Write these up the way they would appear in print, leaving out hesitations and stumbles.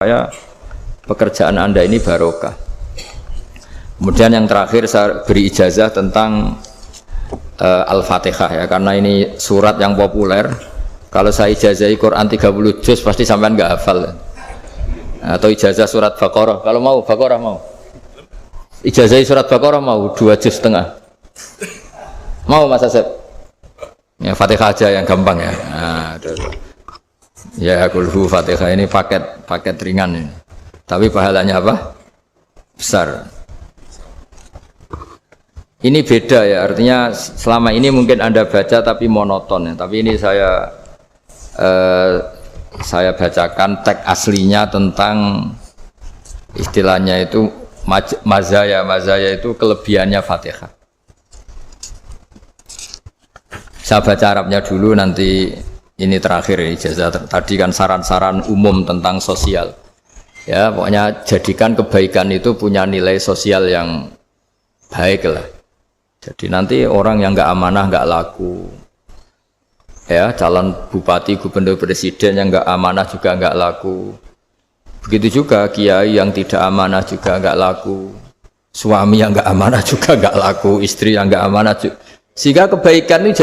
saya pekerjaan Anda ini barokah. Kemudian yang terakhir saya beri ijazah tentang Al-Fatihah ya, karena ini surat yang populer. Kalau saya ijazahi Quran 30 juz pasti sampean nggak hafal. Atau ijazah surat Baqarah. Kalau mau Baqarah mau. Ijazahi surat Baqarah mau 2 juz setengah. Mau Mas Asep? Ya Fatihah aja yang gampang ya. Nah, ya kulhu Fatihah ini paket ringan ini. Tapi pahalanya apa? Besar. Ini beda ya, artinya selama ini mungkin Anda baca tapi monoton ya. Tapi ini saya bacakan teks aslinya tentang istilahnya itu mazaya itu kelebihannya Fatihah. Saya baca Arabnya dulu, nanti ini terakhir ijazah. Tadi kan saran-saran umum tentang sosial. Ya, pokoknya jadikan kebaikan itu punya nilai sosial yang baik lah. Jadi nanti orang yang nggak amanah nggak laku. Ya, calon bupati, gubernur, presiden yang nggak amanah juga nggak laku. Begitu juga kiai yang tidak amanah juga nggak laku. Suami yang nggak amanah juga nggak laku. Istri yang nggak amanah juga. Sehingga kebaikan ini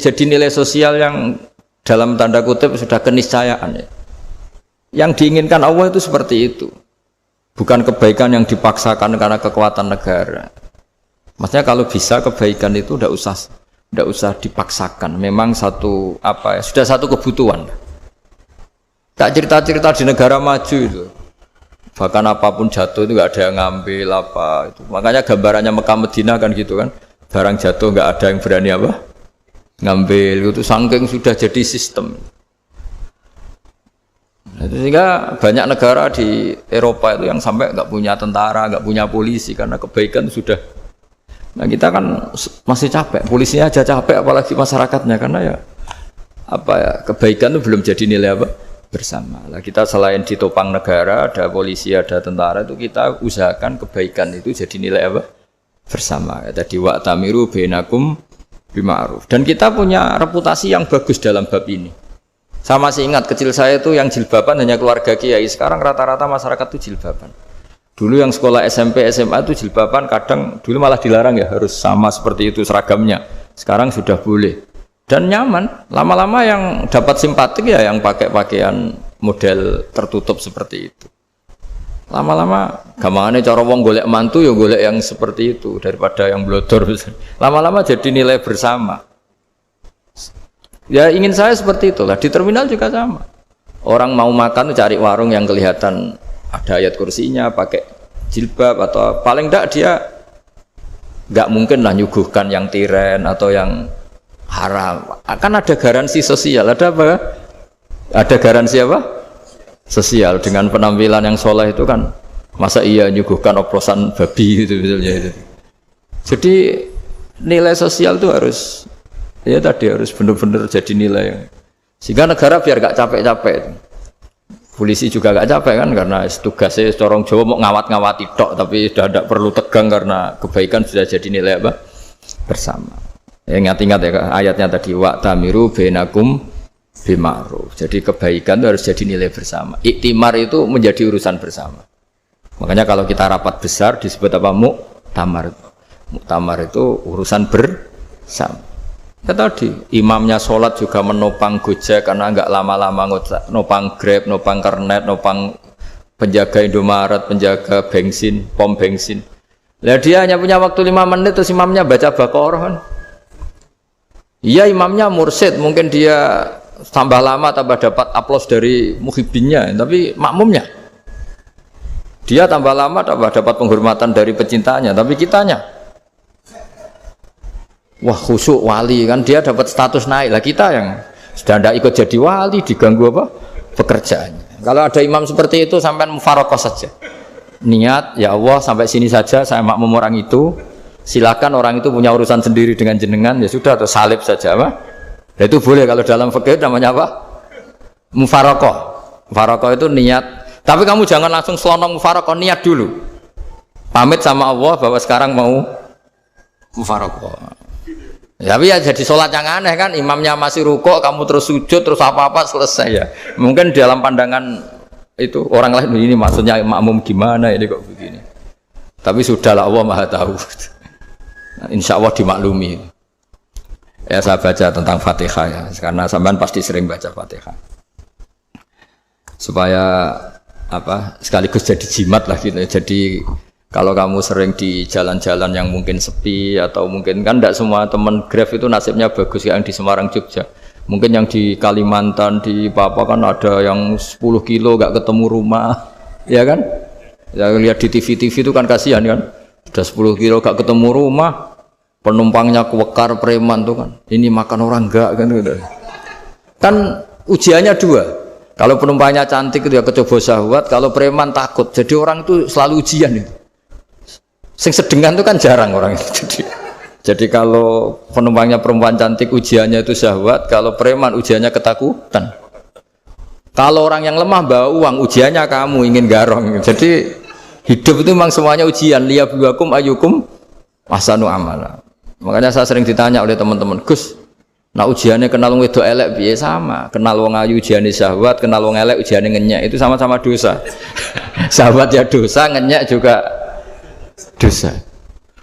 jadi nilai sosial yang dalam tanda kutip sudah keniscayaan ya. Yang diinginkan Allah itu seperti itu. Bukan kebaikan yang dipaksakan karena kekuatan negara. Maksudnya kalau bisa kebaikan itu tidak usah dipaksakan. Memang sudah satu kebutuhan. Tak cerita-cerita di negara maju itu. Bahkan apapun jatuh itu nggak ada yang ngambil apa itu. Makanya gambarannya Mekah Medina kan gitu kan. Barang jatuh nggak ada yang berani apa ngambil, itu saking sudah jadi sistem. Sehingga banyak negara di Eropa itu yang sampai nggak punya tentara, nggak punya polisi karena kebaikan sudah. Nah kita kan masih capek, polisinya aja capek apalagi masyarakatnya, karena ya kebaikan itu belum jadi nilai apa bersama. Nah, kita selain ditopang negara, ada polisi, ada tentara, itu kita usahakan kebaikan itu jadi nilai apa bersama. Tadi wa'tamiru bainakum bima'ruf. Dan kita punya reputasi yang bagus dalam bab ini. Saya masih ingat kecil saya itu yang jilbaban hanya keluarga kiai. Sekarang rata-rata masyarakat itu jilbaban. Dulu yang sekolah SMP, SMA itu jilbaban kadang dulu malah dilarang ya, harus sama seperti itu seragamnya. Sekarang sudah boleh. Dan nyaman. Lama-lama yang dapat simpatik ya yang pakai pakaian model tertutup seperti itu. Lama-lama gampangane cara wong golek mantu ya golek yang seperti itu daripada yang blodor. Lama-lama jadi nilai bersama. Ya ingin saya seperti itulah. Di terminal juga sama. Orang mau makan cari warung yang kelihatan ada ayat kursinya, pakai jilbab, atau paling enggak dia enggak mungkin lah nyuguhkan yang tiren atau yang haram. Akan ada garansi sosial. Ada apa? Ada garansi apa? Sosial. Dengan penampilan yang soleh itu kan masa iya nyuguhkan oplosan babi gitu misalnya itu. Jadi nilai sosial itu harus harus benar-benar jadi nilai sehingga negara biar gak capek-capek. Polisi juga gak capek kan karena tugasnya corong Jawa mau ngawat-ngawati tok, tapi sudah tidak perlu tegang karena kebaikan sudah jadi nilai apa bersama. Ingat-ingat ya ayatnya tadi wa'tamiru bainakum bima'ruf. Jadi kebaikan itu harus jadi nilai bersama. Iktimar itu menjadi urusan bersama. Makanya kalau kita rapat besar disebut apa? Muktamar. Muktamar itu urusan bersama. Ya tadi imamnya sholat juga menopang Gojek karena enggak lama-lama nopang Grab, nopang Kernet, nopang penjaga Indomaret, penjaga bensin, pom bensin. Lah dia hanya punya waktu 5 menit terus imamnya baca Baqarah kan. Iya imamnya mursyid, mungkin dia tambah lama tambah dapat aplaus dari muhibbinnya, tapi makmumnya dia tambah lama tambah dapat penghormatan dari pecintanya, tapi kitanya wah khusyuk wali kan, dia dapat status naik lah. Kita yang sudah tidak ikut jadi wali diganggu apa pekerjaannya. Kalau ada imam seperti itu sampai mufaroqah saja, niat ya Allah sampai sini saja saya makmum orang itu, silakan orang itu punya urusan sendiri dengan jenengan ya sudah, atau salib saja apa. Nah, itu boleh kalau dalam fikih namanya apa? Mufaroqah. Mufaroqah itu niat. Tapi kamu jangan langsung selonong mufaroqah, niat dulu. Pamit sama Allah bahwa sekarang mau mufaroqah. Tapi ya jadi sholat yang aneh kan, imamnya masih rukuk, kamu terus sujud, terus apa-apa selesai ya. Mungkin dalam pandangan itu orang lain ini maksudnya makmum gimana ini kok begini. Tapi sudahlah Allah Maha tahu. Insya Allah dimaklumi. Ya saya baca tentang Fatihah ya, karena sampean pasti sering baca Fatihah. Supaya apa sekaligus jadi jimat lah gitu. Jadi kalau kamu sering di jalan-jalan yang mungkin sepi atau mungkin kan tidak semua teman Grab itu nasibnya bagus yang di Semarang Jogja. Mungkin yang di Kalimantan, di Papua kan ada yang 10 kilo gak ketemu rumah, ya kan? Ya lihat di TV-TV itu kan kasihan kan, sudah 10 kilo gak ketemu rumah, penumpangnya kewekar preman tuh kan, ini makan orang enggak kan? Kan ujiannya dua, kalau penumpangnya cantik itu ya kecoba syahwat, kalau preman takut, jadi orang itu selalu ujian itu. Sing sedengan itu kan jarang orang itu. Jadi kalau penumpangnya perempuan cantik ujiannya itu syahwat, kalau preman ujiannya ketakutan. Kalau orang yang lemah bawa uang ujiannya kamu ingin garong. Jadi hidup itu memang semuanya ujian. Liyabluwakum ayyukum ahsanu amala. Makanya saya sering ditanya oleh teman-teman, Gus, nah ujiannya kenal wong wedok elek piye sama? Kenal wong ayu ujiannya syahwat, kenal wong elek ujiannya ngenyek, itu sama-sama dosa. Syahwat ya dosa, ngenyek juga dosa.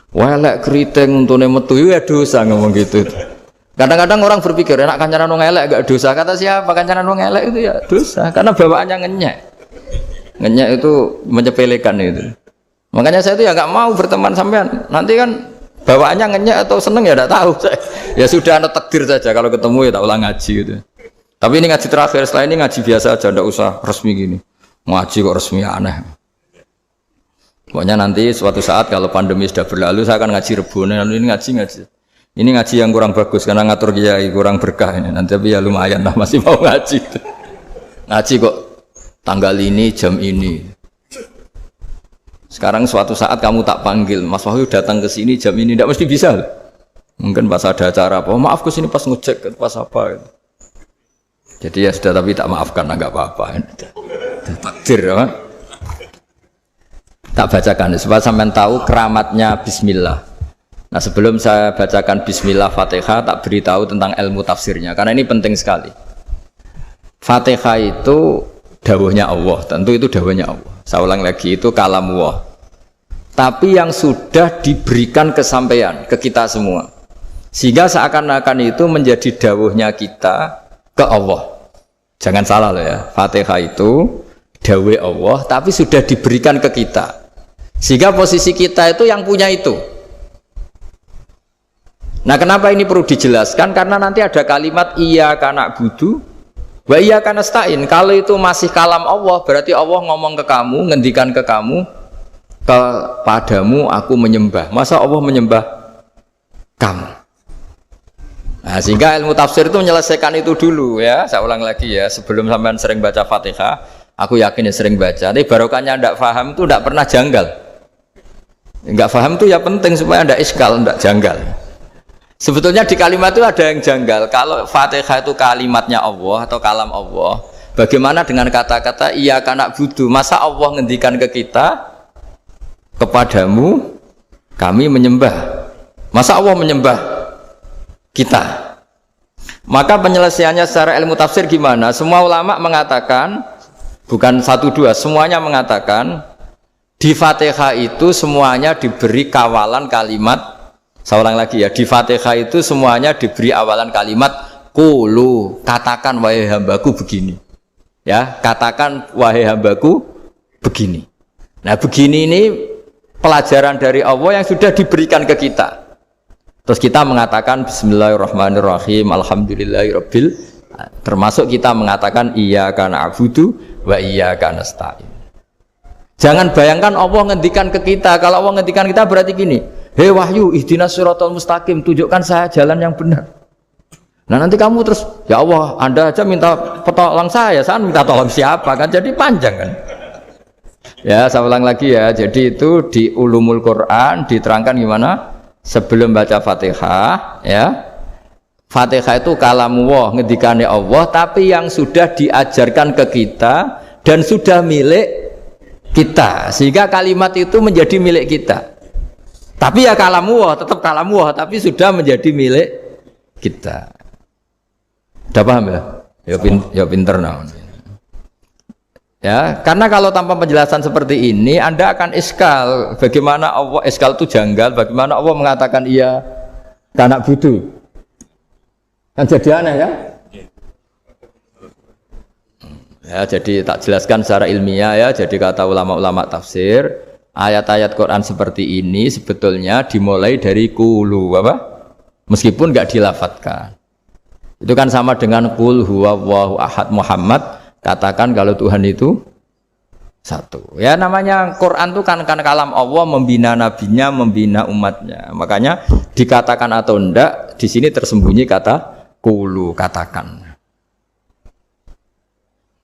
Welek keriting untune metu ya dosa ngomong gitu. Kadang-kadang orang berpikir enak kancanan wong elek gak dosa. Kata siapa kancanan wong elek itu ya dosa karena bawaannya ngenyek. Ngenyek itu menyepelekan itu. Makanya saya itu ya nggak mau berteman sampean. Nanti kan bawaannya ngenyek atau seneng ya tidak tahu. Ya sudah ada takdir saja kalau ketemu ya tak ulang ngaji gitu. Tapi ini ngaji terakhir, setelah ini ngaji biasa aja, tidak usah resmi gini. Ngaji kok resmi aneh. Pokoknya nanti suatu saat kalau pandemi sudah berlalu saya akan ngaji Rebone, lalu ini ngaji. Ini ngaji yang kurang bagus karena ngatur kiai kurang berkah ini. Nanti tapi ya lumayan lah masih mau ngaji. Ngaji kok tanggal ini jam ini. Sekarang suatu saat kamu tak panggil, Mas Wahyu datang ke sini jam ini tidak mesti bisa. Mungkin pas ada acara apa, maaf ke sini pas ngecek pas apa. Jadi ya sudah tapi tak maafkan enggak apa-apa. Takdir ya. Tak bacakan supaya sampean tahu keramatnya bismillah. Nah, sebelum saya bacakan bismillah Fatihah, tak beritahu tentang ilmu tafsirnya karena ini penting sekali. Fatihah itu dawuhnya Allah, tentu itu dawuhnya Allah. Saya ulang lagi itu kalamullah. Tapi yang sudah diberikan kesampaian ke kita semua. Sehingga seakan-akan itu menjadi dawuhnya kita ke Allah. Jangan salah loh ya. Fatihah itu dawuh Allah tapi sudah diberikan ke kita. Sehingga posisi kita itu yang punya itu. Nah kenapa ini perlu dijelaskan? Karena nanti ada kalimat iyyaka na'budu wa iyyaka nasta'in. Kalau itu masih kalam Allah, berarti Allah ngomong ke kamu, ngendikan ke kamu, kepadamu aku menyembah. Masa Allah menyembah kamu? Nah sehingga ilmu tafsir itu menyelesaikan itu dulu ya. Saya ulang lagi ya, sebelum sampean sering baca Fatihah, aku yakin ya sering baca. Tapi barokahnya tidak paham itu tidak pernah janggal. Enggak paham itu ya penting supaya tidak iskal, tidak janggal. Sebetulnya di kalimat itu ada yang janggal. Kalau Fatihah itu kalimatnya Allah atau kalam Allah, bagaimana dengan kata-kata iyyaka na'budu? Masa Allah ngendikan ke kita, kepadamu kami menyembah. Masa Allah menyembah kita? Maka penyelesaiannya secara ilmu tafsir gimana? Semua ulama mengatakan, bukan satu dua, semuanya mengatakan di Fatihah itu semuanya diberi kawalan kalimat. Saya ulang lagi ya, di Fatihah itu semuanya diberi awalan kalimat qulu, katakan wahai hambaku begini. Ya, katakan wahai hambaku begini. Nah, begini ini pelajaran dari Allah yang sudah diberikan ke kita. Terus kita mengatakan bismillahirrahmanirrahim, alhamdulillahirabbil, termasuk kita mengatakan iyyaka na'budu wa iyyaka nasta'in. Jangan bayangkan Allah ngendikan ke kita. Kalau Allah ngendikan kita berarti gini, hei Wahyu, ihdinas siratal mustaqim, tunjukkan saya jalan yang benar. Nah nanti kamu terus, ya Allah, Anda aja minta tolong saya minta tolong siapa kan? Jadi panjang kan? Ya, saya ulang lagi ya. Jadi itu di Ulumul Quran diterangkan gimana? Sebelum baca Fatihah, ya. Fatihah itu kalamullah, ngendikane Allah, tapi yang sudah diajarkan ke kita dan sudah milik kita, sehingga kalimat itu menjadi milik kita. Tapi ya kalamullah, tetap kalamullah, tapi sudah menjadi milik kita. Udah paham ya? Ya pinter nah. Ya, karena kalau tanpa penjelasan seperti ini Anda akan iskal. Bagaimana Allah iskal itu janggal, bagaimana Allah mengatakan iya anak budu. Kan jadi aneh ya? Ya, jadi tak jelaskan secara ilmiah ya. Jadi kata ulama-ulama tafsir, ayat-ayat Quran seperti ini sebetulnya dimulai dari qulu apa? Meskipun enggak dilafatkan. Itu kan sama dengan qul huwallahu ahad Muhammad. Katakan kalau Tuhan itu satu. Ya namanya Quran itu kan kalam Allah, membina nabinya, membina umatnya. Makanya dikatakan atau enggak, di sini tersembunyi kata qulu, katakan.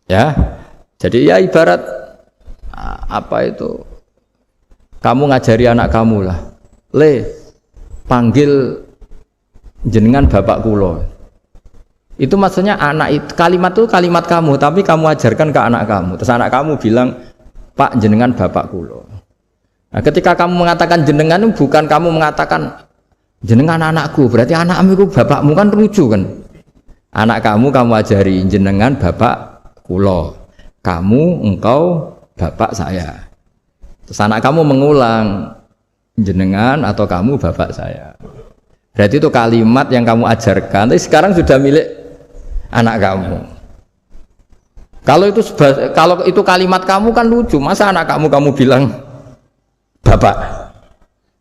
Ya. Jadi ya ibarat apa itu? Kamu ngajari anak kamu lah. Le, panggil jenengan bapak kula. Itu maksudnya anak itu, kalimat itu kalimat kamu, tapi kamu ajarkan ke anak kamu. Terus anak kamu bilang, Pak jenengan bapak kulo. Nah, ketika kamu mengatakan jenengan, bukan kamu mengatakan jenengan anakku, berarti anakmu itu bapakmu, kan lucu kan? Anak kamu ajari jenengan bapak kulo, kamu engkau bapak saya. Terus anak kamu mengulang jenengan atau kamu bapak saya. Berarti itu kalimat yang kamu ajarkan, tapi sekarang sudah milik anak kamu. Kalau itu kalimat kamu kan lucu, masa anak kamu bilang bapak.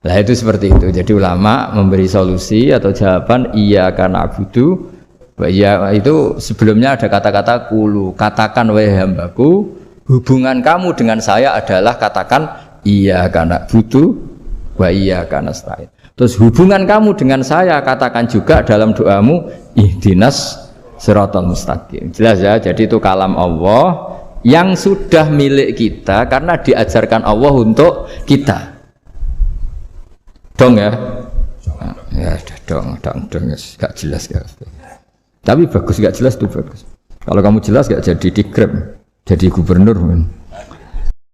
Nah itu seperti itu. Jadi ulama memberi solusi atau jawaban iya karena abudu. Iya itu sebelumnya ada kata-kata qulu, katakan wahai hambaku, hubungan kamu dengan saya adalah katakan iya karena abudu wa iya karena nasta'in. Terus hubungan kamu dengan saya katakan juga dalam doamu ihdinas siratal mustaqim. Jelas ya, jadi itu kalam Allah yang sudah milik kita karena diajarkan Allah untuk kita. Dong ya? Ya dong, gak jelas gak. Tapi bagus, gak jelas itu bagus. Kalau kamu jelas gak jadi dikrem, jadi gubernur.